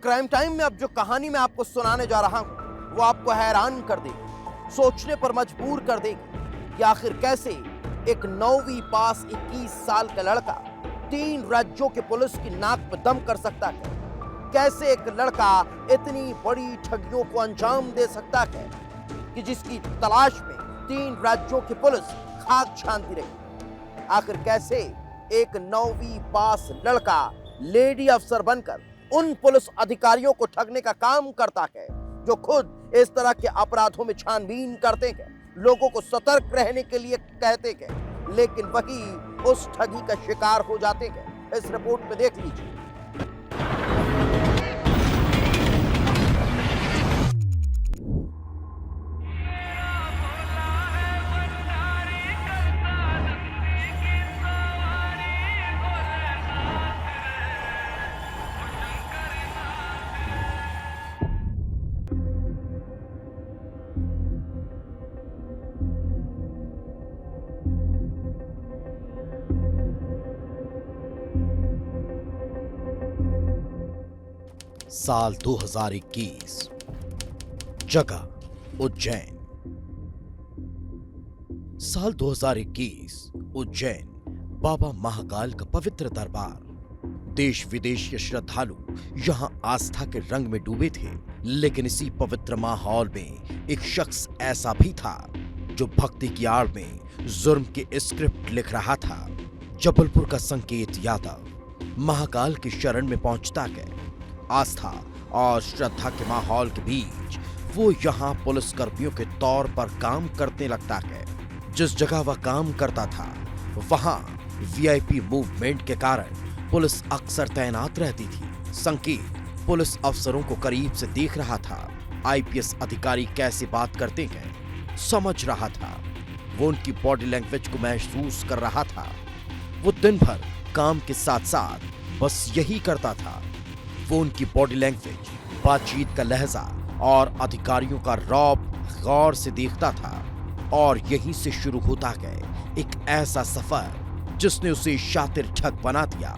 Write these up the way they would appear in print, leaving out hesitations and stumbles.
Crime time में अब जो कहानी मैं आपको सुनाने जा रहा हूं वो आपको हैरान कर देगी, सोचने पर मजबूर कर देगी कि आखिर कैसे एक 9वीं पास 21 साल का लड़का 3 राज्यों के पुलिस की नाक में दम कर सकता है। कैसे एक लड़का इतनी बड़ी ठगियों को अंजाम दे सकता है कि जिसकी तलाश में 3 राज्यों की पुलिस खाक छानती रही। आखिर कैसे एक 9वीं पास लड़का लेडी अफसर बनकर उन पुलिस अधिकारियों को ठगने का काम करता है जो खुद इस तरह के अपराधों में छानबीन करते हैं, लोगों को सतर्क रहने के लिए कहते हैं, लेकिन वही उस ठगी का शिकार हो जाते हैं। इस रिपोर्ट में देख लीजिए। साल 2021, जगह उज्जैन। साल 2021, उज्जैन बाबा महाकाल का पवित्र दरबार। देश विदेश के श्रद्धालु यहां आस्था के रंग में डूबे थे, लेकिन इसी पवित्र माहौल में एक शख्स ऐसा भी था जो भक्ति की आड़ में जुर्म की स्क्रिप्ट लिख रहा था। जबलपुर का संकेत यादव महाकाल की शरण में पहुंचता है। आस्था और श्रद्धा के माहौल के बीच वो यहाँ पुलिस कर्मियों के तौर पर काम करने लगता है। जिस जगह वह काम करता था वहां वीआईपी मूवमेंट के कारण पुलिस अक्सर तैनात रहती थी। संकेत पुलिस अफसरों को करीब से देख रहा था। आईपीएस अधिकारी कैसे बात करते हैं समझ रहा था। वो उनकी बॉडी लैंग्वेज को महसूस कर रहा था। वो दिन भर काम के साथ साथ बस यही करता था। वो उनकी बॉडी लैंग्वेज, बातचीत का लहजा और अधिकारियों का रौब गौर से देखता था। और यहीं से शुरू होता है एक ऐसा सफर जिसने उसे शातिर ठग बना दिया।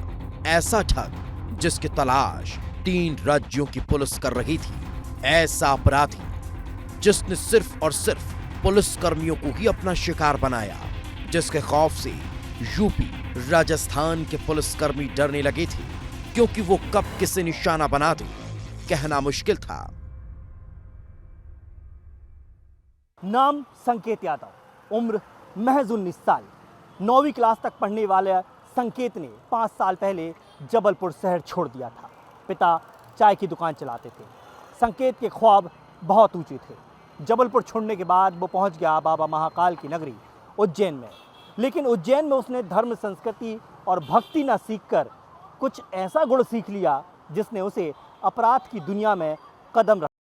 ऐसा ठग जिसकी तलाश 3 राज्यों की पुलिस कर रही थी। ऐसा अपराधी जिसने सिर्फ और सिर्फ पुलिस कर्मियों को ही अपना शिकार बनाया, जिसके खौफ से यूपी, राजस्थान के पुलिसकर्मी डरने लगे थे, क्योंकि वो कब किसे निशाना बना दे कहना मुश्किल था। नाम संकेत यादव, उम्र महज 19 साल। 9वीं क्लास तक पढ़ने वाले संकेत ने 5 साल पहले जबलपुर शहर छोड़ दिया था। पिता चाय की दुकान चलाते थे। संकेत के ख्वाब बहुत ऊंचे थे। जबलपुर छोड़ने के बाद वो पहुंच गया बाबा महाकाल की नगरी उज्जैन में। लेकिन उज्जैन में उसने धर्म, संस्कृति और भक्ति न सीखकर कुछ ऐसा गुण सीख लिया जिसने उसे अपराध की दुनिया में कदम रखा।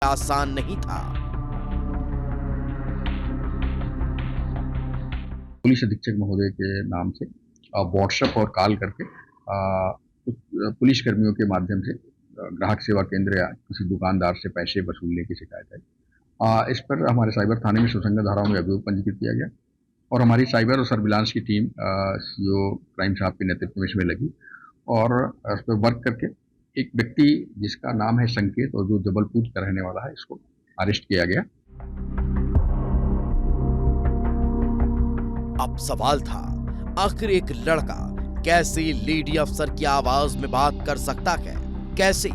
आसान नहीं था। पुलिस अधीक्षक महोदय के नाम से व्हाट्सएप और कॉल करके पुलिस कर्मियों के माध्यम से ग्राहक सेवा केंद्र या किसी दुकानदार से पैसे वसूलने की शिकायत आई। इस पर हमारे साइबर थाने में सुसंगत धाराओं में अभियोग पंजीकृत किया गया और हमारी साइबर और सर्विलांस की टीम जो क्राइम साहब के नेतृत्व में इसमें लगी और उस पर वर्क करके एक व्यक्ति जिसका नाम है संकेत और जो जबलपुर का रहने वाला है, इसको अरेस्ट किया गया। अब सवाल था, आखिर एक लड़का कैसे लेडी अफसर की आवाज में बात कर सकता है, कैसे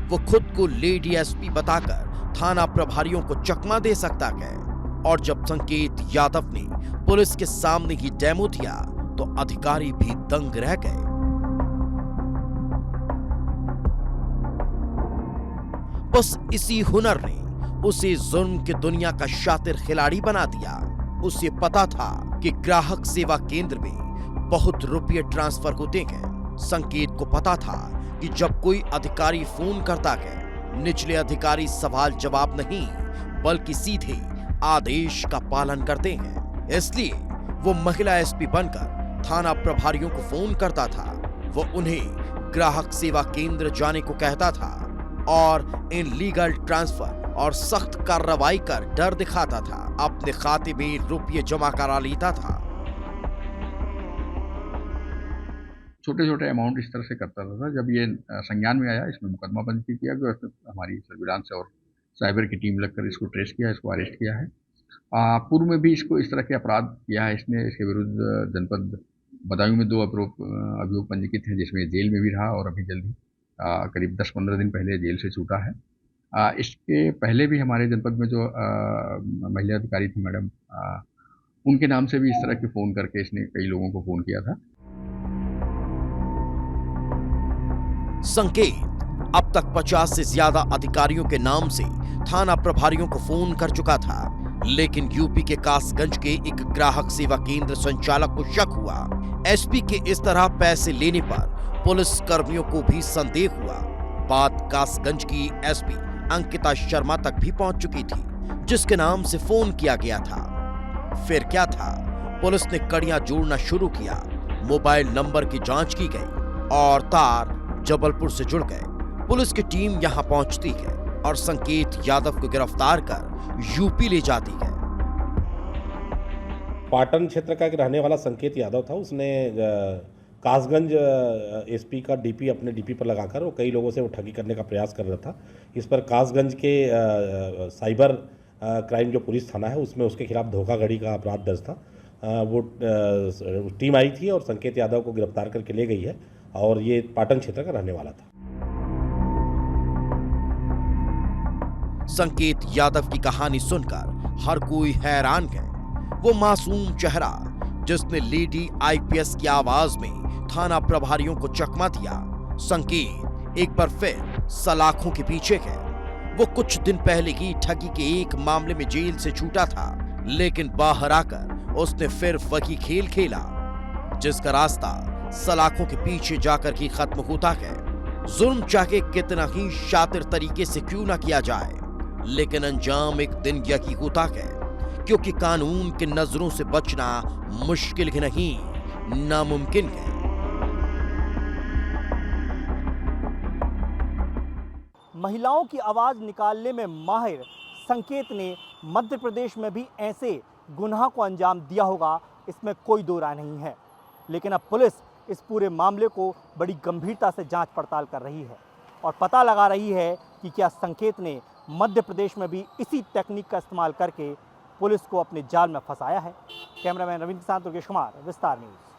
वो खुद को लेडी एसपी बताकर थाना प्रभारियों को चकमा दे सकता है। और जब संकेत यादव ने पुलिस के सामने ही डेमो दिया तो अधिकारी भी दंग रह गए। बस इसी हुनर ने उसे जुर्म की दुनिया का शातिर खिलाड़ी बना दिया। उसे पता था कि ग्राहक सेवा केंद्र में बहुत रुपये ट्रांसफर होते हैं। संकेत को पता था कि जब कोई अधिकारी फोन करता है, निचले अधिकारी सवाल जवाब नहीं बल्कि सीधे आदेश का पालन करते हैं। इसलिए वो महिला एसपी बनकर थाना प्रभारियों को फोन करता था। वो उन्हें ग्राहक सेवा केंद्र जाने को कहता था और इन लीगल ट्रांसफर और सख्त कार्रवाई कर डर दिखाता था। अपने खाते में रुपये जमा करा लेता था। छोटे छोटे अमाउंट इस तरह से करता था। जब ये संज्ञान में आया, इसमें मुकदमा पंजीकृत किया गया, उसमें हमारी सर्विलांस और साइबर की टीम लगकर इसको ट्रेस किया, इसको अरेस्ट किया है। पूर्व में भी इसको इस तरह के अपराध किया है इसने। इसके विरुद्ध जनपद बदायूं में 2 अभियोग पंजीकृत हैं, जिसमें जेल में भी रहा और अभी जल्द ही करीब 10-15 दिन पहले जेल से छूटा है। इसके पहले भी हमारे जनपद में जो महिला अधिकारी थी मैडम, उनके नाम से भी इस तरह के फ़ोन करके इसने कई लोगों को फ़ोन किया था। संकेत अब तक 50 से ज्यादा अधिकारियों के नाम से थाना प्रभारियों को फोन कर चुका था, लेकिन यूपी के कासगंज के एक ग्राहक सेवा केंद्र संचालक को शक हुआ। एसपी के इस तरह पैसे लेने पर पुलिस कर्मियों को भी संदेह हुआ। बात कासगंज की एसपी अंकिता शर्मा तक भी पहुंच चुकी थी, जिसके नाम से फोन किया गया था। फिर क्या था, पुलिस ने कड़ियां जोड़ना शुरू किया। मोबाइल नंबर की जांच की गई और तार जबलपुर से जुड़ गए। पुलिस की टीम यहां पहुंचती है और संकेत यादव को गिरफ्तार कर यूपी ले जाती है। पाटन क्षेत्र का एक रहने वाला संकेत यादव था। उसने कासगंज एसपी का डीपी अपने डीपी पर लगाकर वो कई लोगों से वो ठगी करने का प्रयास कर रहा था। इस पर कासगंज के साइबर क्राइम जो पुलिस थाना है उसमें उसके खिलाफ धोखाधड़ी का अपराध दर्ज था। वो टीम आई थी और संकेत यादव को गिरफ्तार करके ले गई है और ये पाटन क्षेत्र का रहने वाला था। संकेत यादव की कहानी सुनकर हर कोई हैरान है। वो मासूम चेहरा जिसने लेडी आईपीएस की आवाज में थाना प्रभारियों को चकमा दिया। संकेत एक बार फिर सलाखों के पीछे है। वो कुछ दिन पहले ही ठगी के एक मामले में जेल से छूटा था, लेकिन बाहर आकर उसने फिर वही खेल खेला जिसका रास्ता सलाखों के पीछे जाकर ही खत्म होता है। जुर्म चाहे कितना ही शातिर तरीके से क्यों ना किया जाए, लेकिन अंजाम एक दिन यही होता है, क्योंकि कानून की नजरों से बचना मुश्किल ही नहीं, नामुमकिन है। महिलाओं की आवाज निकालने में माहिर संकेत ने मध्य प्रदेश में भी ऐसे गुनाह को अंजाम दिया होगा, इसमें कोई दो राय नहीं है। लेकिन अब पुलिस इस पूरे मामले को बड़ी गंभीरता से जांच पड़ताल कर रही है और पता लगा रही है कि क्या संकेत ने मध्य प्रदेश में भी इसी टेक्निक का इस्तेमाल करके पुलिस को अपने जाल में फंसाया है। कैमरामैन रविंद्र के साथ दुर्गेश कुमार, विस्तार न्यूज।